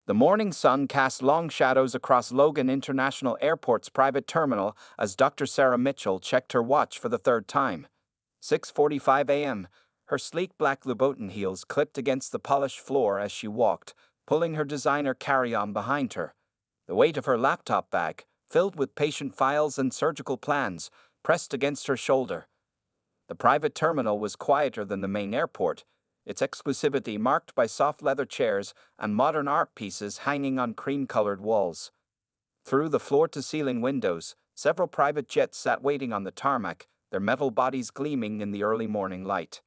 The morning sun cast long shadows across Logan International Airport's private terminal as Dr. Sarah Mitchell checked her watch for the third time. 6:45 a.m. Her sleek black Louboutin heels clipped against the polished floor as she walked, pulling her designer carry-on behind her. The weight of her laptop bag, filled with patient files and surgical plans, pressed against her shoulder. The private terminal was quieter than the main airport, its exclusivity marked by soft leather chairs and modern art pieces hanging on cream-colored walls. Through the floor-to-ceiling windows, several private jets sat waiting on the tarmac, their metal bodies gleaming in the early morning light.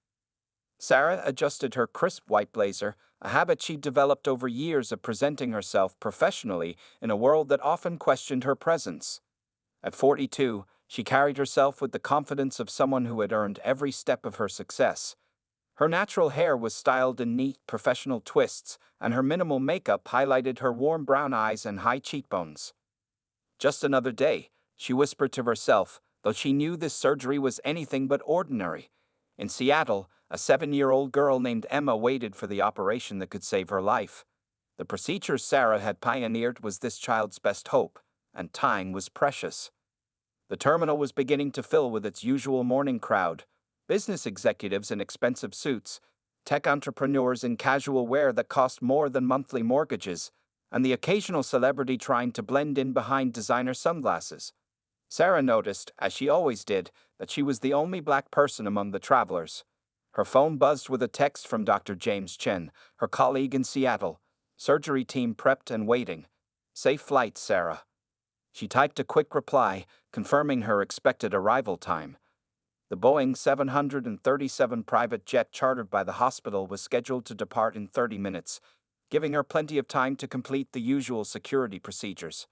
Sarah adjusted her crisp white blazer, a habit she'd developed over years of presenting herself professionally in a world that often questioned her presence. At 42, she carried herself with the confidence of someone who had earned every step of her success. Her natural hair was styled in neat, professional twists, and her minimal makeup highlighted her warm brown eyes and high cheekbones. Just another day, she whispered to herself, though she knew this surgery was anything but ordinary. In Seattle, a 7-year-old girl named Emma waited for the operation that could save her life. The procedure Sarah had pioneered was this child's best hope, and time was precious. The terminal was beginning to fill with its usual morning crowd: business executives in expensive suits, tech entrepreneurs in casual wear that cost more than monthly mortgages, and the occasional celebrity trying to blend in behind designer sunglasses. Sarah noticed, as she always did, that she was the only black person among the travelers. Her phone buzzed with a text from Dr. James Chen, her colleague in Seattle. Surgery team prepped and waiting. Safe flight, Sarah. She typed a quick reply, confirming her expected arrival time. The Boeing 737 private jet chartered by the hospital was scheduled to depart in 30 minutes, giving her plenty of time to complete the usual security procedures.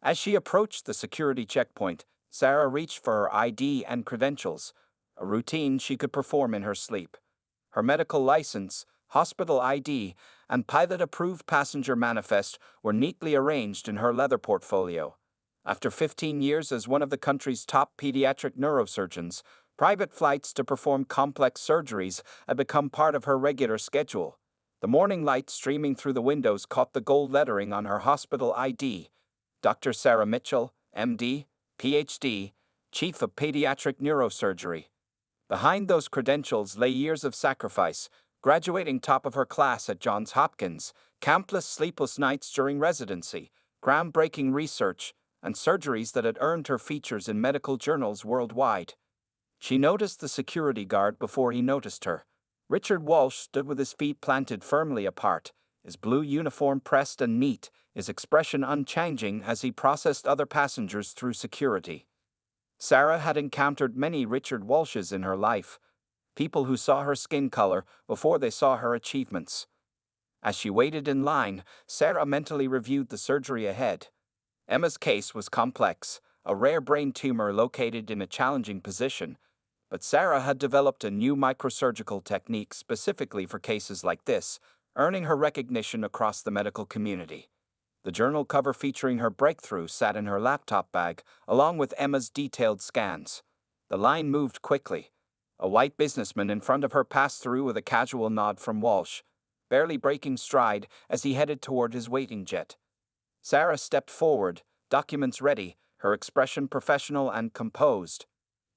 As she approached the security checkpoint, Sarah reached for her ID and credentials, a routine she could perform in her sleep. Her medical license, hospital ID, and pilot-approved passenger manifest were neatly arranged in her leather portfolio. After 15 years as one of the country's top pediatric neurosurgeons, private flights to perform complex surgeries had become part of her regular schedule. The morning light streaming through the windows caught the gold lettering on her hospital ID: Dr. Sarah Mitchell, MD, PhD, Chief of Pediatric Neurosurgery. Behind those credentials lay years of sacrifice: graduating top of her class at Johns Hopkins, countless sleepless nights during residency, groundbreaking research, and surgeries that had earned her features in medical journals worldwide. She noticed the security guard before he noticed her. Richard Walsh stood with his feet planted firmly apart, his blue uniform pressed and neat, his expression unchanging as he processed other passengers through security. Sarah had encountered many Richard Walshes in her life, people who saw her skin color before they saw her achievements. As she waited in line, Sarah mentally reviewed the surgery ahead. Emma's case was complex, a rare brain tumor located in a challenging position, but Sarah had developed a new microsurgical technique specifically for cases like this, earning her recognition across the medical community. The journal cover featuring her breakthrough sat in her laptop bag, along with Emma's detailed scans. The line moved quickly. A white businessman in front of her passed through with a casual nod from Walsh, barely breaking stride as he headed toward his waiting jet. Sarah stepped forward, documents ready, her expression professional and composed.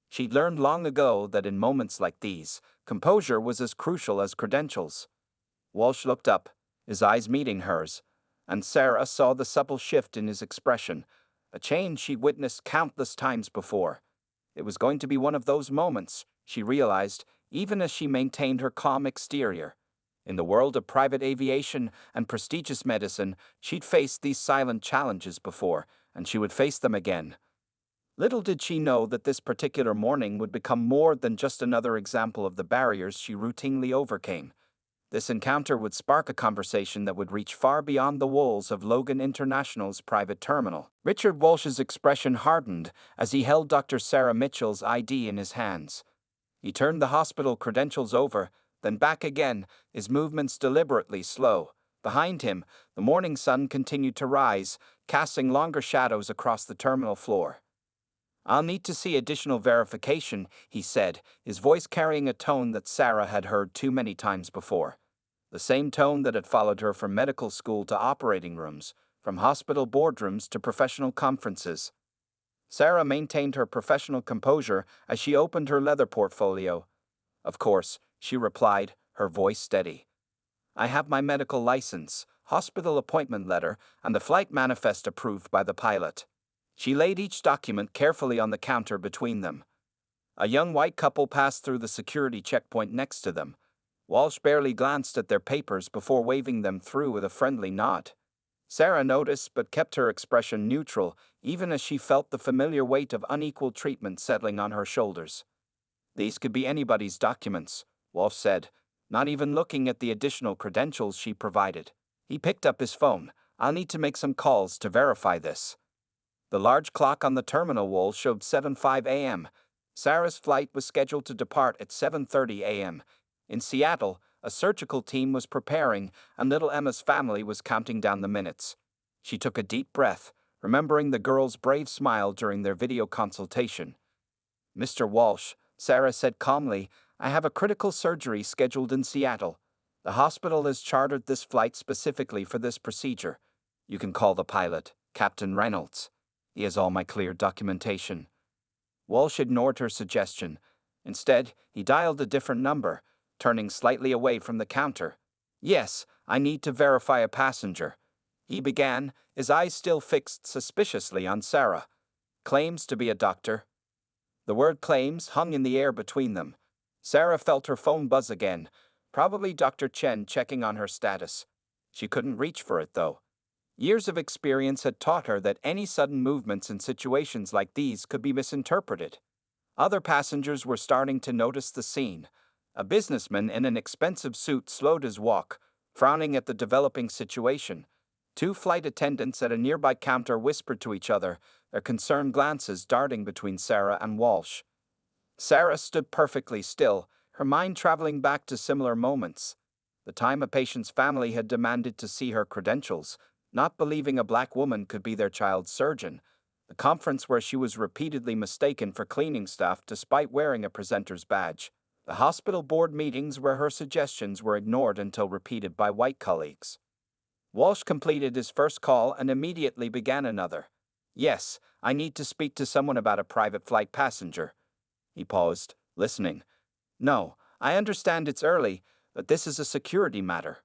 She'd learned long ago that in moments like these, composure was as crucial as credentials. Walsh looked up, his eyes meeting hers, and Sarah saw the supple shift in his expression, a change she'd witnessed countless times before. It was going to be one of those moments, she realized, even as she maintained her calm exterior. In the world of private aviation and prestigious medicine, she'd faced these silent challenges before, and she would face them again. Little did she know that this particular morning would become more than just another example of the barriers she routinely overcame. This encounter would spark a conversation that would reach far beyond the walls of Logan International's private terminal. Richard Walsh's expression hardened as he held Dr. Sarah Mitchell's ID in his hands. He turned the hospital credentials over, then back again, his movements deliberately slow. Behind him, the morning sun continued to rise, casting longer shadows across the terminal floor. "I'll need to see additional verification," he said, his voice carrying a tone that Sarah had heard too many times before. The the same tone that had followed her from medical school to operating rooms, from hospital boardrooms to professional conferences. Sarah maintained her professional composure as she opened her leather portfolio. "Of course," she replied, her voice steady. "I have my medical license, hospital appointment letter, and the flight manifest approved by the pilot." She laid each document carefully on the counter between them. A young white couple passed through the security checkpoint next to them. Walsh barely glanced at their papers before waving them through with a friendly nod. Sarah noticed but kept her expression neutral, even as she felt the familiar weight of unequal treatment settling on her shoulders. "These could be anybody's documents," Walsh said, not even looking at the additional credentials she provided. He picked up his phone. "I'll need to make some calls to verify this." The large clock on the terminal wall showed 7:05 a.m. Sarah's flight was scheduled to depart at 7:30 a.m. In Seattle, a surgical team was preparing, and little Emma's family was counting down the minutes. She took a deep breath, remembering the girl's brave smile during their video consultation. "Mr. Walsh," Sarah said calmly, "I have a critical surgery scheduled in Seattle. The hospital has chartered this flight specifically for this procedure. You can call the pilot, Captain Reynolds. He has all my clear documentation." Walsh ignored her suggestion. Instead, he dialed a different number, turning slightly away from the counter. "Yes, I need to verify a passenger," he began, his eyes still fixed suspiciously on Sarah. "Claims to be a doctor." The word claims hung in the air between them. Sarah felt her phone buzz again, probably Dr. Chen checking on her status. She couldn't reach for it, though. Years of experience had taught her that any sudden movements in situations like these could be misinterpreted. Other passengers were starting to notice the scene. A businessman in an expensive suit slowed his walk, frowning at the developing situation. Two flight attendants at a nearby counter whispered to each other, their concerned glances darting between Sarah and Walsh. Sarah stood perfectly still, her mind traveling back to similar moments. The time a patient's family had demanded to see her credentials, not believing a black woman could be their child's surgeon. The conference where she was repeatedly mistaken for cleaning staff despite wearing a presenter's badge. The hospital board meetings where her suggestions were ignored until repeated by white colleagues. Walsh completed his first call and immediately began another. "Yes, I need to speak to someone about a private flight passenger." He paused, listening. "No, I understand it's early, but this is a security matter."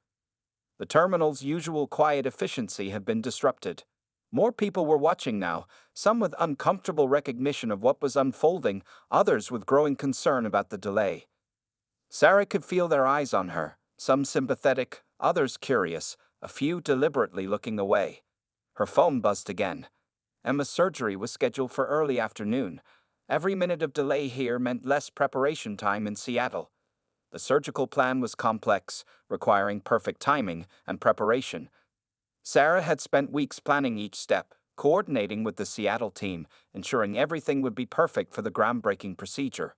The terminal's usual quiet efficiency had been disrupted. More people were watching now, some with uncomfortable recognition of what was unfolding, others with growing concern about the delay. Sarah could feel their eyes on her, some sympathetic, others curious, a few deliberately looking away. Her phone buzzed again. Emma's surgery was scheduled for early afternoon. Every minute of delay here meant less preparation time in Seattle. The surgical plan was complex, requiring perfect timing and preparation. Sarah had spent weeks planning each step, coordinating with the Seattle team, ensuring everything would be perfect for the groundbreaking procedure.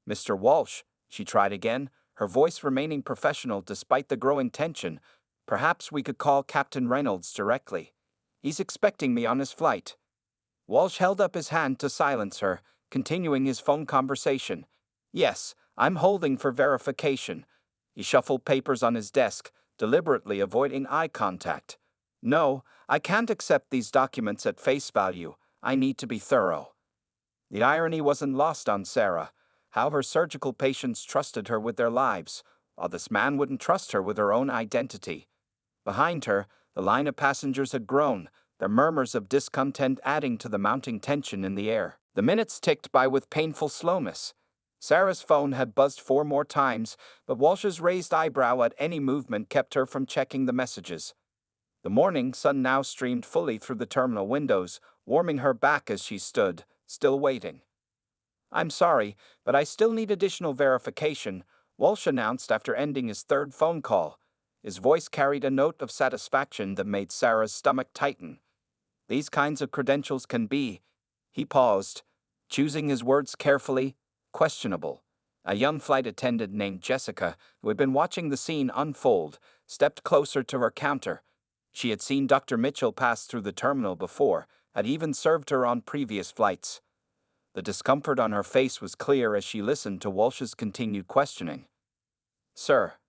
"Mr. Walsh," she tried again, her voice remaining professional despite the growing tension. "Perhaps we could call Captain Reynolds directly. He's expecting me on his flight." Walsh held up his hand to silence her, continuing his phone conversation. "Yes, I'm holding for verification." He shuffled papers on his desk, deliberately avoiding eye contact. "No, I can't accept these documents at face value. I need to be thorough." The irony wasn't lost on Sarah. How her surgical patients trusted her with their lives, while this man wouldn't trust her with her own identity. Behind her, the line of passengers had grown, their murmurs of discontent adding to the mounting tension in the air. The minutes ticked by with painful slowness. Sarah's phone had buzzed 4 more times, but Walsh's raised eyebrow at any movement kept her from checking the messages. The morning sun now streamed fully through the terminal windows, warming her back as she stood, still waiting. "I'm sorry, but I still need additional verification," Walsh announced after ending his third phone call. His voice carried a note of satisfaction that made Sarah's stomach tighten. "These kinds of credentials can be," he paused, choosing his words carefully, "questionable." A young flight attendant named Jessica, who had been watching the scene unfold, stepped closer to her counter. She had seen Dr. Mitchell pass through the terminal before, had even served her on previous flights. The discomfort on her face was clear as she listened to Walsh's continued questioning. "Sir,"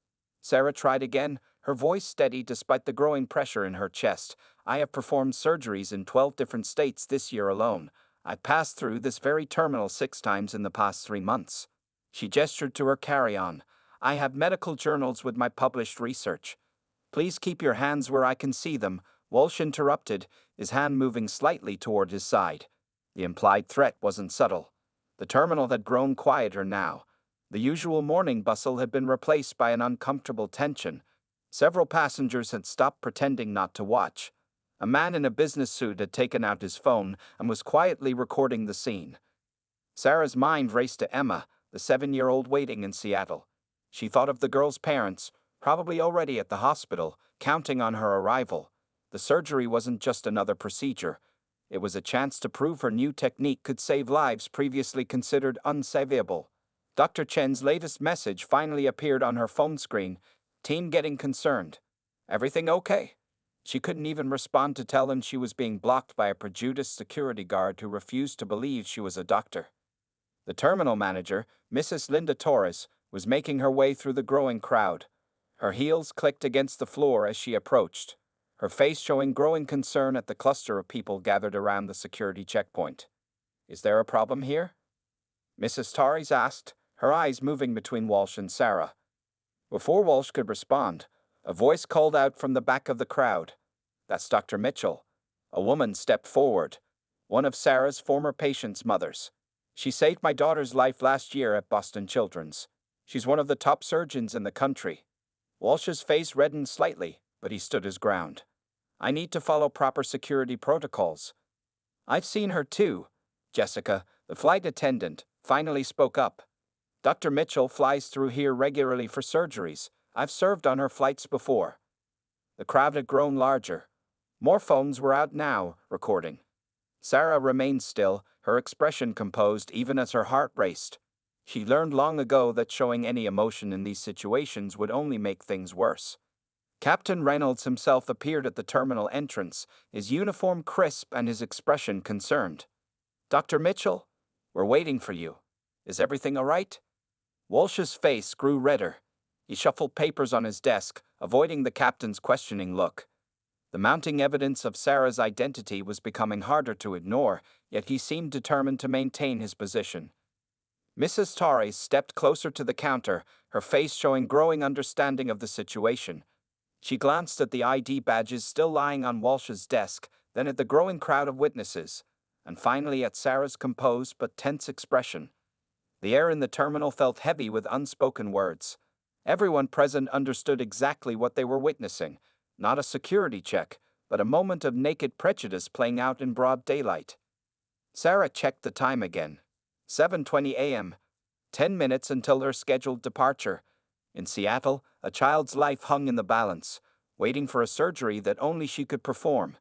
Sarah tried again, her voice steady despite the growing pressure in her chest. I have performed surgeries in 12 different states this year alone. I've passed through this very terminal 6 times in the past 3 months. She gestured to her carry-on. I have medical journals with my published research. Please keep your hands where I can see them, Walsh interrupted, his hand moving slightly toward his side. The implied threat wasn't subtle. The terminal had grown quieter now. The usual morning bustle had been replaced by an uncomfortable tension. Several passengers had stopped pretending not to watch. A man in a business suit had taken out his phone and was quietly recording the scene. Sarah's mind raced to Emma, the 7-year-old waiting in Seattle. She thought of the girl's parents, probably already at the hospital, counting on her arrival. The surgery wasn't just another procedure. It was a chance to prove her new technique could save lives previously considered unsavable. Dr. Chen's latest message finally appeared on her phone screen. Team getting concerned. Everything okay? She couldn't even respond to tell him she was being blocked by a prejudiced security guard who refused to believe she was a doctor. The terminal manager, Mrs. Linda Torres, was making her way through the growing crowd. Her heels clicked against the floor as she approached, her face showing growing concern at the cluster of people gathered around the security checkpoint. Is there a problem here? Mrs. Torres asked, her eyes moving between Walsh and Sarah. Before Walsh could respond, a voice called out from the back of the crowd. That's Dr. Mitchell. A woman stepped forward, one of Sarah's former patients' mothers. She saved my daughter's life last year at Boston Children's. She's one of the top surgeons in the country. Walsh's face reddened slightly, but he stood his ground. I need to follow proper security protocols. I've seen her too. Jessica, the flight attendant, finally spoke up. Dr. Mitchell flies through here regularly for surgeries. I've served on her flights before. The crowd had grown larger. More phones were out now, recording. Sarah remained still, her expression composed even as her heart raced. She learned long ago that showing any emotion in these situations would only make things worse. Captain Reynolds himself appeared at the terminal entrance, his uniform crisp and his expression concerned. Dr. Mitchell, we're waiting for you. Is everything all right? Walsh's face grew redder. He shuffled papers on his desk, avoiding the captain's questioning look. The mounting evidence of Sarah's identity was becoming harder to ignore, yet he seemed determined to maintain his position. Mrs. Torres stepped closer to the counter, her face showing growing understanding of the situation. She glanced at the ID badges still lying on Walsh's desk, then at the growing crowd of witnesses, and finally at Sarah's composed but tense expression. The air in the terminal felt heavy with unspoken words. Everyone present understood exactly what they were witnessing. Not a security check, but a moment of naked prejudice playing out in broad daylight. Sarah checked the time again. 7:20 a.m. 10 minutes until her scheduled departure. In Seattle, a child's life hung in the balance, waiting for a surgery that only she could perform.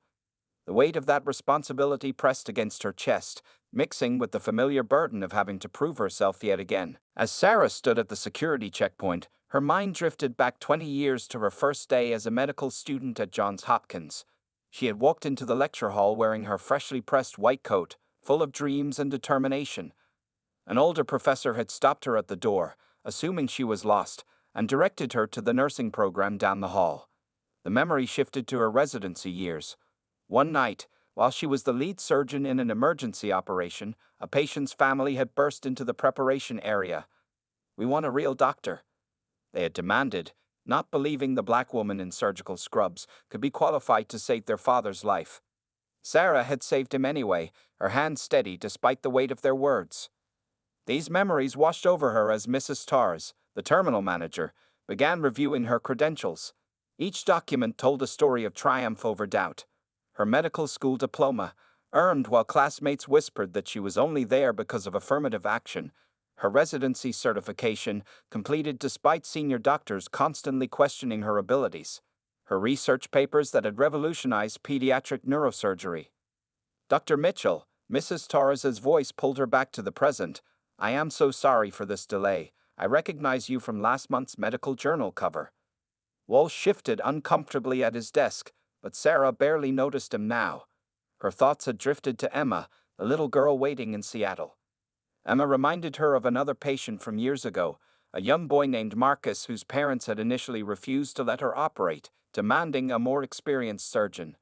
The weight of that responsibility pressed against her chest, mixing with the familiar burden of having to prove herself yet again. As Sarah stood at the security checkpoint, her mind drifted back 20 years to her first day as a medical student at Johns Hopkins. She had walked into the lecture hall wearing her freshly pressed white coat, full of dreams and determination. An older professor had stopped her at the door, assuming she was lost, and directed her to the nursing program down the hall. The memory shifted to her residency years. One night, while she was the lead surgeon in an emergency operation, a patient's family had burst into the preparation area. "We want a real doctor," they had demanded, not believing the black woman in surgical scrubs could be qualified to save their father's life. Sarah had saved him anyway, her hand steady despite the weight of their words. These memories washed over her as Mrs. Torres, the terminal manager, began reviewing her credentials. Each document told a story of triumph over doubt. Her medical school diploma, earned while classmates whispered that she was only there because of affirmative action. Her residency certification, completed despite senior doctors constantly questioning her abilities. Her research papers that had revolutionized pediatric neurosurgery. Dr. Mitchell, Mrs. Torres's voice pulled her back to the present. I am so sorry for this delay. I recognize you from last month's medical journal cover. Walsh shifted uncomfortably at his desk, but Sarah barely noticed him now. Her thoughts had drifted to Emma, the little girl waiting in Seattle. Emma reminded her of another patient from years ago, a young boy named Marcus whose parents had initially refused to let her operate, demanding a more experienced surgeon.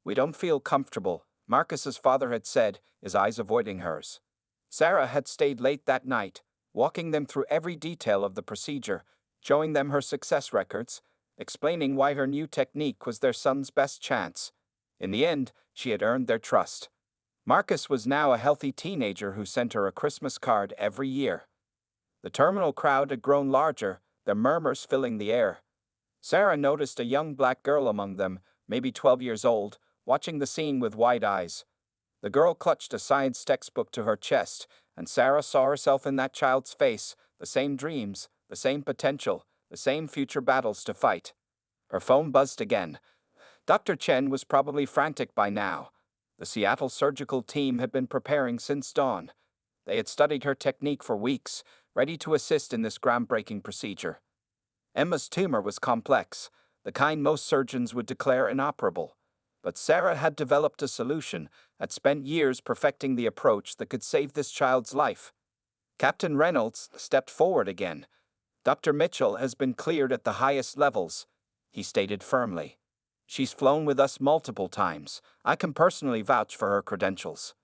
"We don't feel comfortable," Marcus's father had said, his eyes avoiding hers. Sarah had stayed late that night, walking them through every detail of the procedure, showing them her success records, explaining why her new technique was their son's best chance. In the end, she had earned their trust. Marcus was now a healthy teenager who sent her a Christmas card every year. The terminal crowd had grown larger, their murmurs filling the air. Sarah noticed a young black girl among them, maybe 12 years old, watching the scene with wide eyes. The girl clutched a science textbook to her chest, and Sarah saw herself in that child's face, the same dreams, the same potential, the same future battles to fight. Her phone buzzed again. Dr. Chen was probably frantic by now. The Seattle surgical team had been preparing since dawn. They had studied her technique for weeks, ready to assist in this groundbreaking procedure. Emma's tumor was complex, the kind most surgeons would declare inoperable. But Sarah had developed a solution, had spent years perfecting the approach that could save this child's life. Captain Reynolds stepped forward again. "Dr. Mitchell has been cleared at the highest levels," he stated firmly. "She's flown with us multiple times. I can personally vouch for her credentials."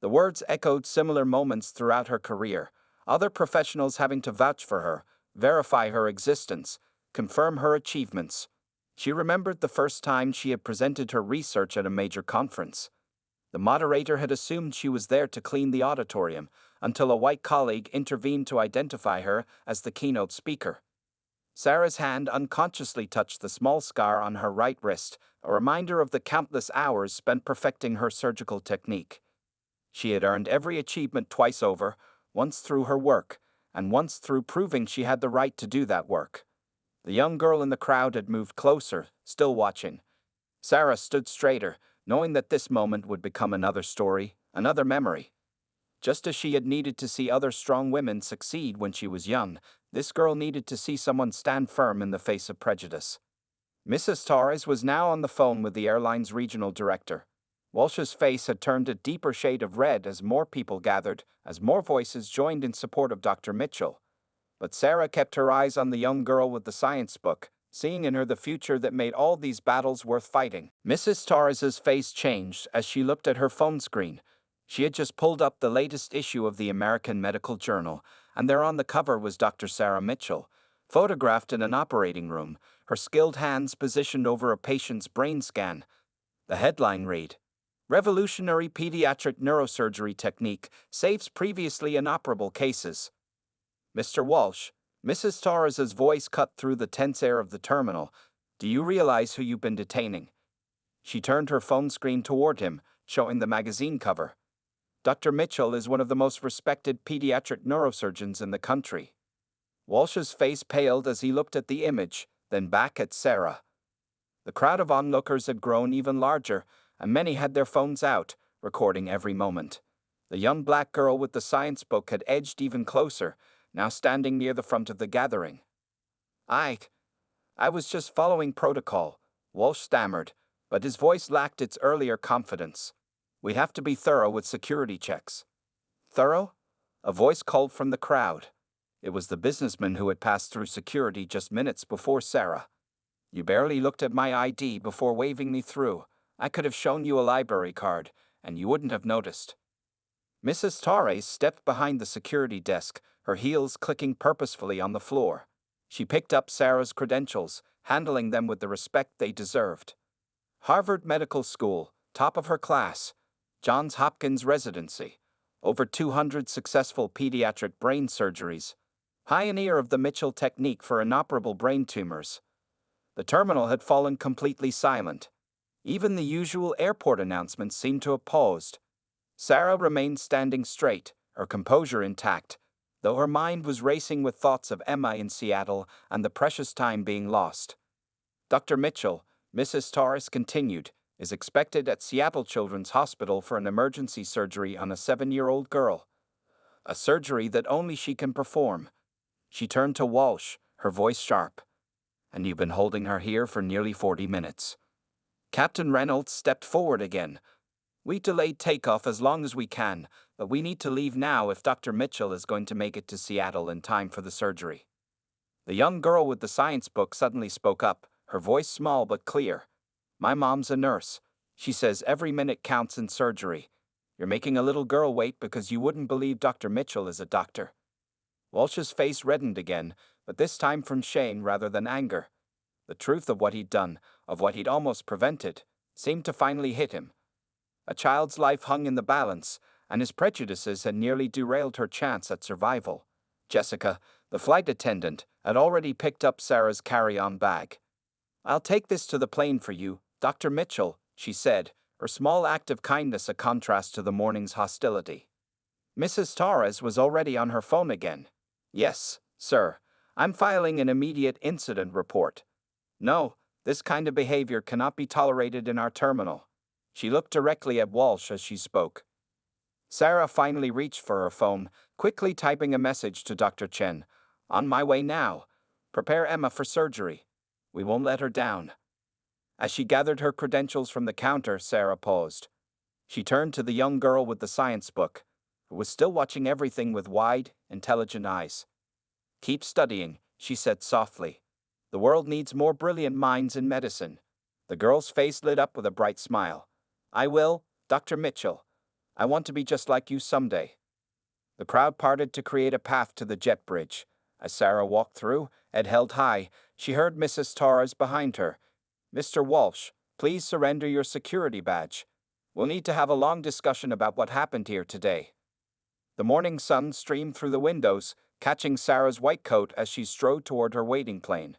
The words echoed similar moments throughout her career, other professionals having to vouch for her, verify her existence, confirm her achievements. She remembered the first time she had presented her research at a major conference. The moderator had assumed she was there to clean the auditorium, until a white colleague intervened to identify her as the keynote speaker. Sarah's hand unconsciously touched the small scar on her right wrist, a reminder of the countless hours spent perfecting her surgical technique. She had earned every achievement twice over, once through her work, and once through proving she had the right to do that work. The young girl in the crowd had moved closer, still watching. Sarah stood straighter, knowing that this moment would become another story, another memory. Just as she had needed to see other strong women succeed when she was young, this girl needed to see someone stand firm in the face of prejudice. Mrs. Torres was now on the phone with the airline's regional director. Walsh's face had turned a deeper shade of red as more people gathered, as more voices joined in support of Dr. Mitchell. But Sarah kept her eyes on the young girl with the science book, seeing in her the future that made all these battles worth fighting. Mrs. Torres's face changed as she looked at her phone screen. She had just pulled up the latest issue of the American Medical Journal, and there on the cover was Dr. Sarah Mitchell, photographed in an operating room, her skilled hands positioned over a patient's brain scan. The headline read, "Revolutionary Pediatric Neurosurgery Technique Saves Previously Inoperable Cases." "Mr. Walsh," Mrs. Torres's voice cut through the tense air of the terminal, "do you realize who you've been detaining?" She turned her phone screen toward him, showing the magazine cover. "Dr. Mitchell is one of the most respected pediatric neurosurgeons in the country." Walsh's face paled as he looked at the image, then back at Sarah. The crowd of onlookers had grown even larger, and many had their phones out, recording every moment. The young black girl with the science book had edged even closer, now standing near the front of the gathering. I was just following protocol," Walsh stammered, but his voice lacked its earlier confidence. "We have to be thorough with security checks." "Thorough?" A voice called from the crowd. It was the businessman who had passed through security just minutes before Sarah. "You barely looked at my ID before waving me through. I could have shown you a library card, and you wouldn't have noticed." Mrs. Torres stepped behind the security desk, her heels clicking purposefully on the floor. She picked up Sarah's credentials, handling them with the respect they deserved. Harvard Medical School, top of her class. Johns Hopkins residency. Over 200 successful pediatric brain surgeries. Pioneer of the Mitchell technique for inoperable brain tumors. The terminal had fallen completely silent. Even the usual airport announcements seemed to have paused. Sarah remained standing straight, her composure intact, though her mind was racing with thoughts of Emma in Seattle and the precious time being lost. "Dr. Mitchell," Mrs. Torres continued, "is expected at Seattle Children's Hospital for an emergency surgery on a 7-year-old girl. A surgery that only she can perform." She turned to Walsh, her voice sharp. "And you've been holding her here for nearly 40 minutes. Captain Reynolds stepped forward again. We delayed takeoff as long as we can, but we need to leave now if Dr. Mitchell is going to make it to Seattle in time for the surgery. The young girl with the science book suddenly spoke up, her voice small but clear. My mom's a nurse. She says every minute counts in surgery. You're making a little girl wait because you wouldn't believe Dr. Mitchell is a doctor. Walsh's face reddened again, but this time from shame rather than anger. The truth of what he'd done, of what he'd almost prevented, seemed to finally hit him. A child's life hung in the balance, and his prejudices had nearly derailed her chance at survival. Jessica, the flight attendant, had already picked up Sarah's carry-on bag. I'll take this to the plane for you, Dr. Mitchell, she said, her small act of kindness a contrast to the morning's hostility. Mrs. Torres was already on her phone again. Yes, sir. I'm filing an immediate incident report. No, this kind of behavior cannot be tolerated in our terminal. She looked directly at Walsh as she spoke. Sarah finally reached for her phone, quickly typing a message to Dr. Chen. On my way now. Prepare Emma for surgery. We won't let her down. As she gathered her credentials from the counter, Sarah paused. She turned to the young girl with the science book, who was still watching everything with wide, intelligent eyes. Keep studying, she said softly. The world needs more brilliant minds in medicine. The girl's face lit up with a bright smile. I will, Dr. Mitchell. I want to be just like you someday. The crowd parted to create a path to the jet bridge. As Sarah walked through, head held high, she heard Mrs. Torres behind her. Mr. Walsh, please surrender your security badge. We'll need to have a long discussion about what happened here today. The morning sun streamed through the windows, catching Sarah's white coat as she strode toward her waiting plane.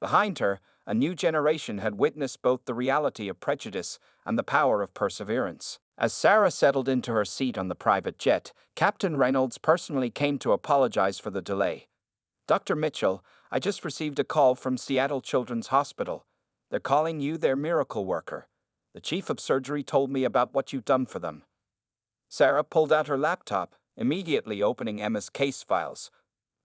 Behind her, a new generation had witnessed both the reality of prejudice and the power of perseverance. As Sarah settled into her seat on the private jet, Captain Reynolds personally came to apologize for the delay. Dr. Mitchell, I just received a call from Seattle Children's Hospital. They're calling you their miracle worker. The chief of surgery told me about what you've done for them. Sarah pulled out her laptop, immediately opening Emma's case files.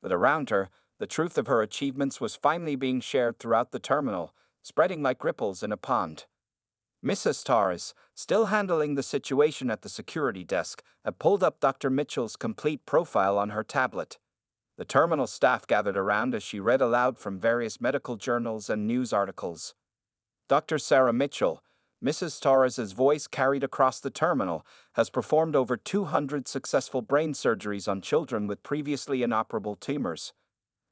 But around her, the truth of her achievements was finally being shared throughout the terminal, spreading like ripples in a pond. Mrs. Torres, still handling the situation at the security desk, had pulled up Dr. Mitchell's complete profile on her tablet. The terminal staff gathered around as she read aloud from various medical journals and news articles. Dr. Sarah Mitchell, Mrs. Torres's voice carried across the terminal, has performed over 200 successful brain surgeries on children with previously inoperable tumors.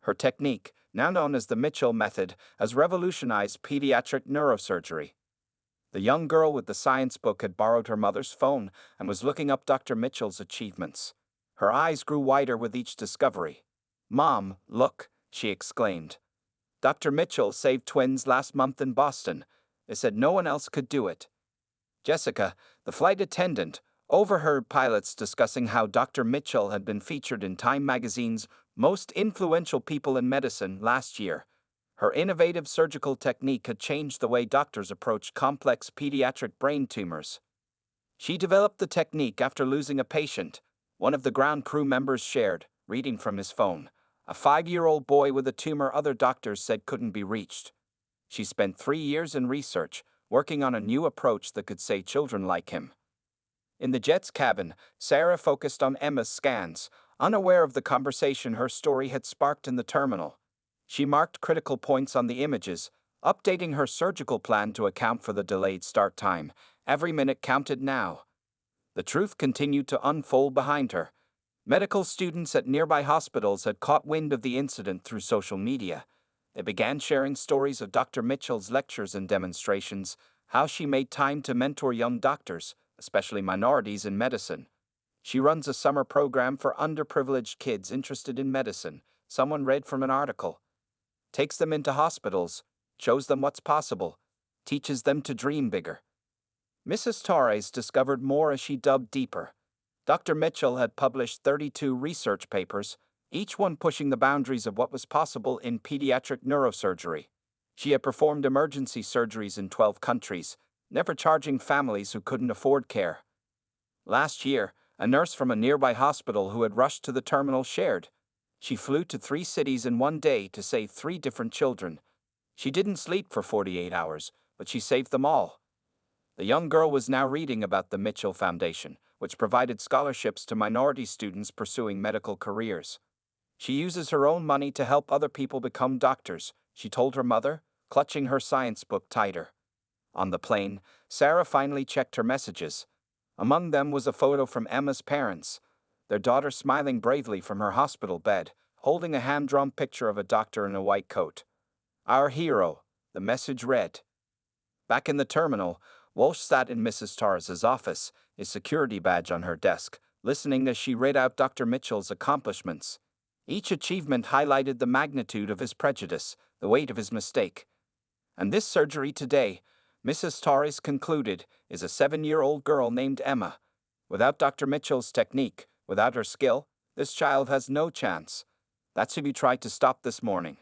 Her technique, now known as the Mitchell method, has revolutionized pediatric neurosurgery. The young girl with the science book had borrowed her mother's phone and was looking up Dr. Mitchell's achievements. Her eyes grew wider with each discovery. Mom, look, she exclaimed. Dr. Mitchell saved twins last month in Boston. They said no one else could do it. Jessica, the flight attendant, overheard pilots discussing how Dr. Mitchell had been featured in Time magazine's Most Influential People in Medicine last year. Her innovative surgical technique had changed the way doctors approach complex pediatric brain tumors. She developed the technique after losing a patient, one of the ground crew members shared, reading from his phone. A 5-year-old boy with a tumor other doctors said couldn't be reached. She spent 3 years in research, working on a new approach that could save children like him. In the jet's cabin, Sarah focused on Emma's scans, unaware of the conversation her story had sparked in the terminal. She marked critical points on the images, updating her surgical plan to account for the delayed start time. Every minute counted now. The truth continued to unfold behind her. Medical students at nearby hospitals had caught wind of the incident through social media. They began sharing stories of Dr. Mitchell's lectures and demonstrations, how she made time to mentor young doctors, especially minorities in medicine. She runs a summer program for underprivileged kids interested in medicine, someone read from an article. Takes them into hospitals, shows them what's possible, teaches them to dream bigger. Mrs. Torres discovered more as she dug deeper. Dr. Mitchell had published 32 research papers, each one pushing the boundaries of what was possible in pediatric neurosurgery. She had performed emergency surgeries in 12 countries, never charging families who couldn't afford care. Last year, a nurse from a nearby hospital who had rushed to the terminal shared. She flew to 3 cities in one day to save 3 different children. She didn't sleep for 48 hours, but she saved them all. The young girl was now reading about the Mitchell Foundation, which provided scholarships to minority students pursuing medical careers. She uses her own money to help other people become doctors, she told her mother, clutching her science book tighter. On the plane, Sarah finally checked her messages. Among them was a photo from Emma's parents, their daughter smiling bravely from her hospital bed, holding a hand-drawn picture of a doctor in a white coat. Our hero, the message read. Back in the terminal, Walsh sat in Mrs. Torres's office, his security badge on her desk, listening as she read out Dr. Mitchell's accomplishments. Each achievement highlighted the magnitude of his prejudice, the weight of his mistake. And this surgery today, Mrs. Torres concluded, is a 7-year-old girl named Emma. Without Dr. Mitchell's technique, without her skill, this child has no chance. That's who you tried to stop this morning.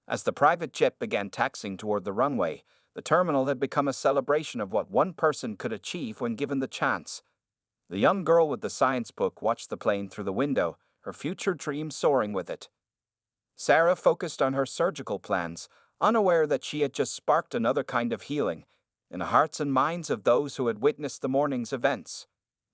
As the private jet began taxiing toward the runway, the terminal had become a celebration of what one person could achieve when given the chance. The young girl with the science book watched the plane through the window, her future dream soaring with it. Sarah focused on her surgical plans, unaware that she had just sparked another kind of healing in the hearts and minds of those who had witnessed the morning's events.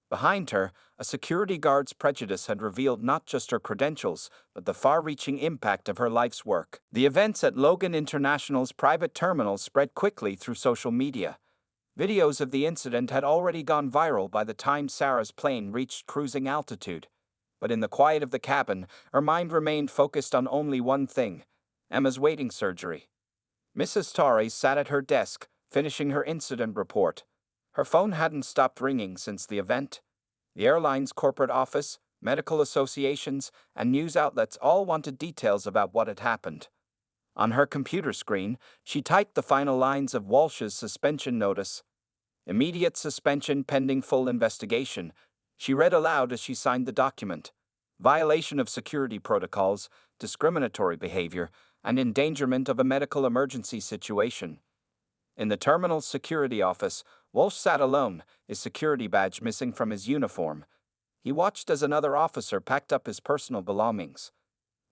Behind her, a security guard's prejudice had revealed not just her credentials, but the far-reaching impact of her life's work. The events at Logan International's private terminal spread quickly through social media. Videos of the incident had already gone viral by the time Sarah's plane reached cruising altitude. But in the quiet of the cabin, her mind remained focused on only one thing: Emma's waiting surgery. Mrs. Torres sat at her desk, finishing her incident report. Her phone hadn't stopped ringing since the event. The airline's corporate office, medical associations, and news outlets all wanted details about what had happened. On her computer screen, she typed the final lines of Walsh's suspension notice. Immediate suspension pending full investigation, she read aloud as she signed the document. Violation of security protocols, discriminatory behavior, and endangerment of a medical emergency situation. In the terminal's security office, Walsh sat alone, his security badge missing from his uniform. He watched as another officer packed up his personal belongings.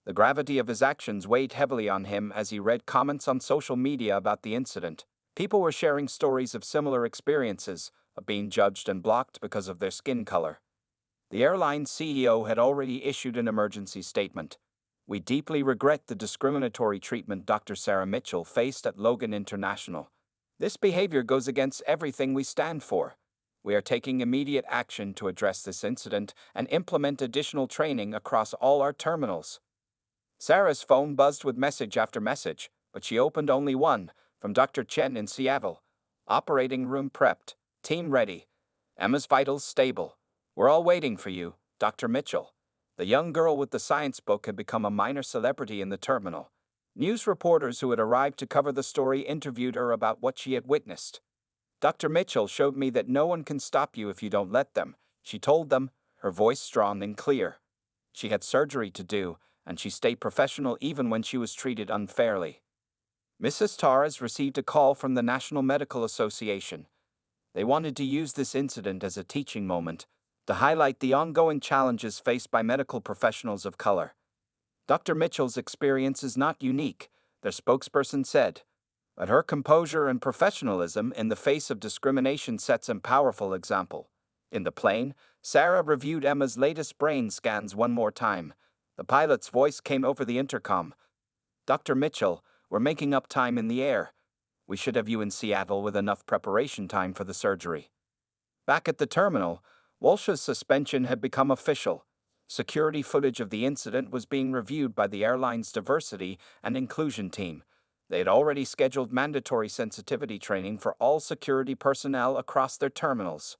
The gravity of his actions weighed heavily on him as he read comments on social media about the incident. People were sharing stories of similar experiences, of being judged and blocked because of their skin color. The airline's CEO had already issued an emergency statement. We deeply regret the discriminatory treatment Dr. Sarah Mitchell faced at Logan International. This behavior goes against everything we stand for. We are taking immediate action to address this incident and implement additional training across all our terminals. Sarah's phone buzzed with message after message, but she opened only one, from Dr. Chen in Seattle. Operating room prepped. Team ready. Emma's vitals stable. We're all waiting for you, Dr. Mitchell. The young girl with the science book had become a minor celebrity in the terminal. News reporters who had arrived to cover the story interviewed her about what she had witnessed. Dr. Mitchell showed me that no one can stop you if you don't let them, she told them, her voice strong and clear. She had surgery to do, and she stayed professional even when she was treated unfairly. Mrs. Torres received a call from the National Medical Association. They wanted to use this incident as a teaching moment, to highlight the ongoing challenges faced by medical professionals of color. Dr. Mitchell's experience is not unique, their spokesperson said, but her composure and professionalism in the face of discrimination sets a powerful example. In the plane, Sarah reviewed Emma's latest brain scans one more time. The pilot's voice came over the intercom. Dr. Mitchell, we're making up time in the air. We should have you in Seattle with enough preparation time for the surgery. Back at the terminal, Walsh's suspension had become official. Security footage of the incident was being reviewed by the airline's diversity and inclusion team. They had already scheduled mandatory sensitivity training for all security personnel across their terminals.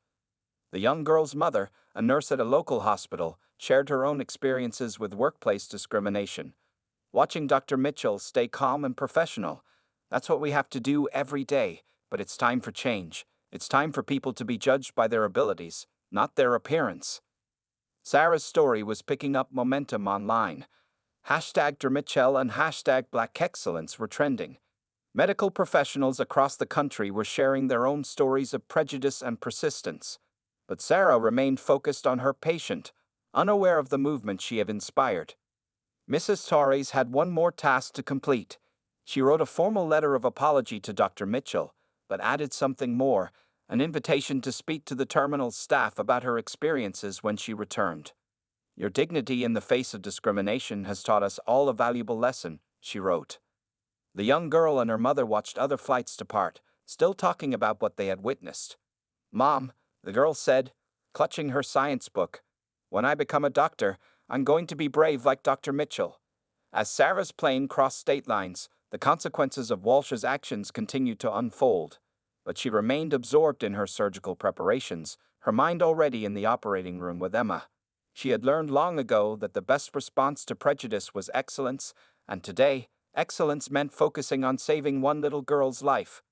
The young girl's mother, a nurse at a local hospital, shared her own experiences with workplace discrimination. Watching Dr. Mitchell stay calm and professional, that's what we have to do every day, but it's time for change. It's time for people to be judged by their abilities, not their appearance. Sarah's story was picking up momentum online. #DrMitchell and #BlackExcellence were trending. Medical professionals across the country were sharing their own stories of prejudice and persistence. But Sarah remained focused on her patient, unaware of the movement she had inspired. Mrs. Torres had one more task to complete. She wrote a formal letter of apology to Dr. Mitchell, but added something more, an invitation to speak to the terminal's staff about her experiences when she returned. "Your dignity in the face of discrimination has taught us all a valuable lesson," she wrote. The young girl and her mother watched other flights depart, still talking about what they had witnessed. "Mom," the girl said, clutching her science book, "when I become a doctor, I'm going to be brave like Dr. Mitchell." As Sarah's plane crossed state lines, the consequences of Walsh's actions continued to unfold, but she remained absorbed in her surgical preparations, her mind already in the operating room with Emma. She had learned long ago that the best response to prejudice was excellence, and today, excellence meant focusing on saving one little girl's life.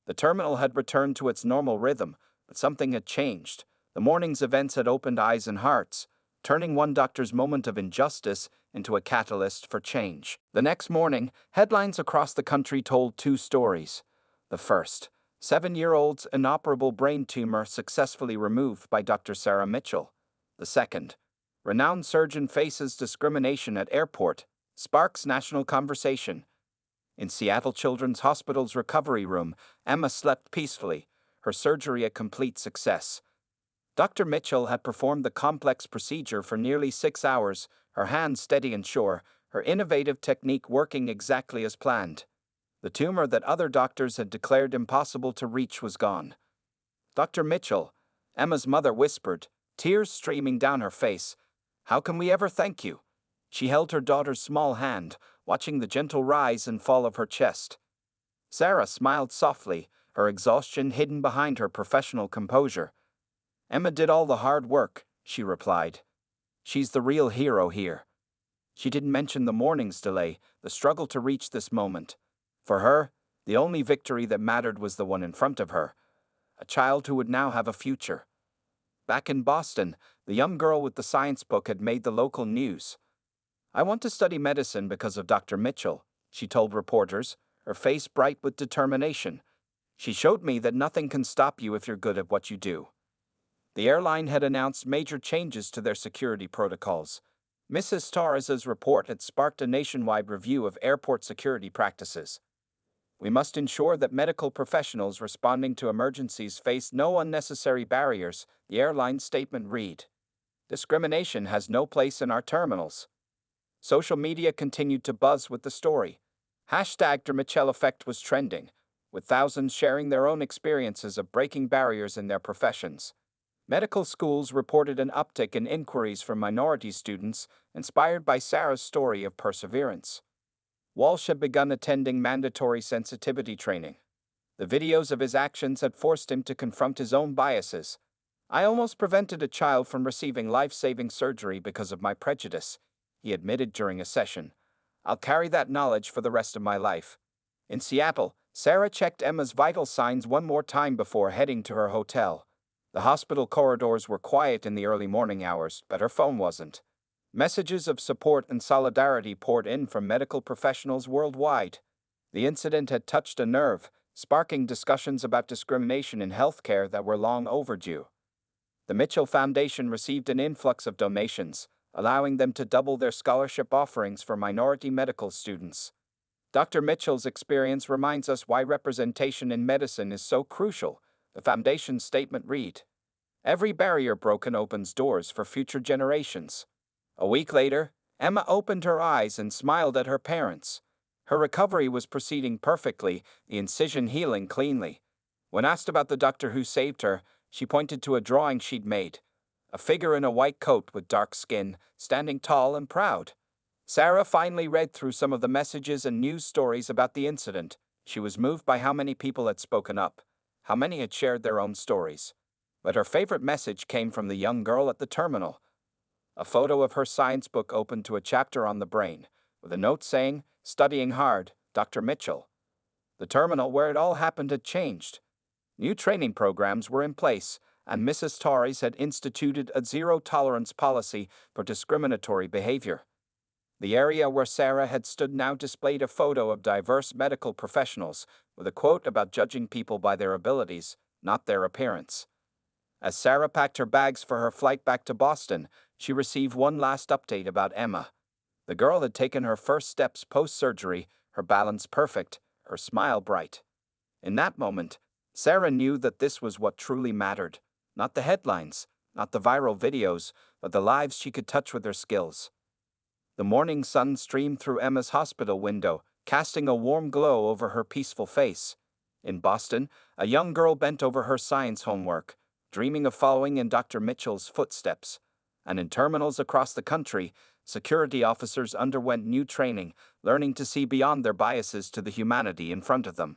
The terminal had returned to its normal rhythm, but something had changed. The morning's events had opened eyes and hearts, turning one doctor's moment of injustice into a catalyst for change. The next morning, headlines across the country told two stories. The first, 7-year-old's inoperable brain tumor successfully removed by Dr. Sarah Mitchell. The second, renowned surgeon faces discrimination at airport, sparks national conversation. In Seattle Children's Hospital's recovery room, Emma slept peacefully, her surgery a complete success. Dr. Mitchell had performed the complex procedure for nearly 6 hours, her hands steady and sure, her innovative technique working exactly as planned. The tumor that other doctors had declared impossible to reach was gone. "Dr. Mitchell," Emma's mother whispered, tears streaming down her face, "how can we ever thank you?" She held her daughter's small hand, watching the gentle rise and fall of her chest. Sarah smiled softly, her exhaustion hidden behind her professional composure. "Emma did all the hard work," she replied. "She's the real hero here." She didn't mention the morning's delay, the struggle to reach this moment. For her, the only victory that mattered was the one in front of her, a child who would now have a future. Back in Boston, the young girl with the science book had made the local news. "I want to study medicine because of Dr. Mitchell," she told reporters, her face bright with determination. "She showed me that nothing can stop you if you're good at what you do." The airline had announced major changes to their security protocols. Mrs. Torres's report had sparked a nationwide review of airport security practices. "We must ensure that medical professionals responding to emergencies face no unnecessary barriers," the airline statement read. "Discrimination has no place in our terminals." Social media continued to buzz with the story. Hashtag #DrMitchell Effect was trending, with thousands sharing their own experiences of breaking barriers in their professions. Medical schools reported an uptick in inquiries from minority students, inspired by Sarah's story of perseverance. Walsh had begun attending mandatory sensitivity training. The videos of his actions had forced him to confront his own biases. "I almost prevented a child from receiving life-saving surgery because of my prejudice," he admitted during a session. "I'll carry that knowledge for the rest of my life." In Seattle, Sarah checked Emma's vital signs one more time before heading to her hotel. The hospital corridors were quiet in the early morning hours, but her phone wasn't. Messages of support and solidarity poured in from medical professionals worldwide. The incident had touched a nerve, sparking discussions about discrimination in healthcare that were long overdue. The Mitchell Foundation received an influx of donations, allowing them to double their scholarship offerings for minority medical students. Dr. Mitchell's experience reminds us why representation in medicine is so crucial, the foundation's statement read. "Every barrier broken opens doors for future generations." A week later, Emma opened her eyes and smiled at her parents. Her recovery was proceeding perfectly, the incision healing cleanly. When asked about the doctor who saved her, she pointed to a drawing she'd made. A figure in a white coat with dark skin, standing tall and proud. Sarah finally read through some of the messages and news stories about the incident. She was moved by how many people had spoken up, how many had shared their own stories. But her favorite message came from the young girl at the terminal. A photo of her science book opened to a chapter on the brain, with a note saying, "Studying hard, Dr. Mitchell." The terminal where it all happened had changed. New training programs were in place, and Mrs. Torres had instituted a zero-tolerance policy for discriminatory behavior. The area where Sarah had stood now displayed a photo of diverse medical professionals, with a quote about judging people by their abilities, not their appearance. As Sarah packed her bags for her flight back to Boston, she received one last update about Emma. The girl had taken her first steps post-surgery, her balance perfect, her smile bright. In that moment, Sarah knew that this was what truly mattered. Not the headlines, not the viral videos, but the lives she could touch with her skills. The morning sun streamed through Emma's hospital window, casting a warm glow over her peaceful face. In Boston, a young girl bent over her science homework, dreaming of following in Dr. Mitchell's footsteps. And in terminals across the country, security officers underwent new training, learning to see beyond their biases to the humanity in front of them.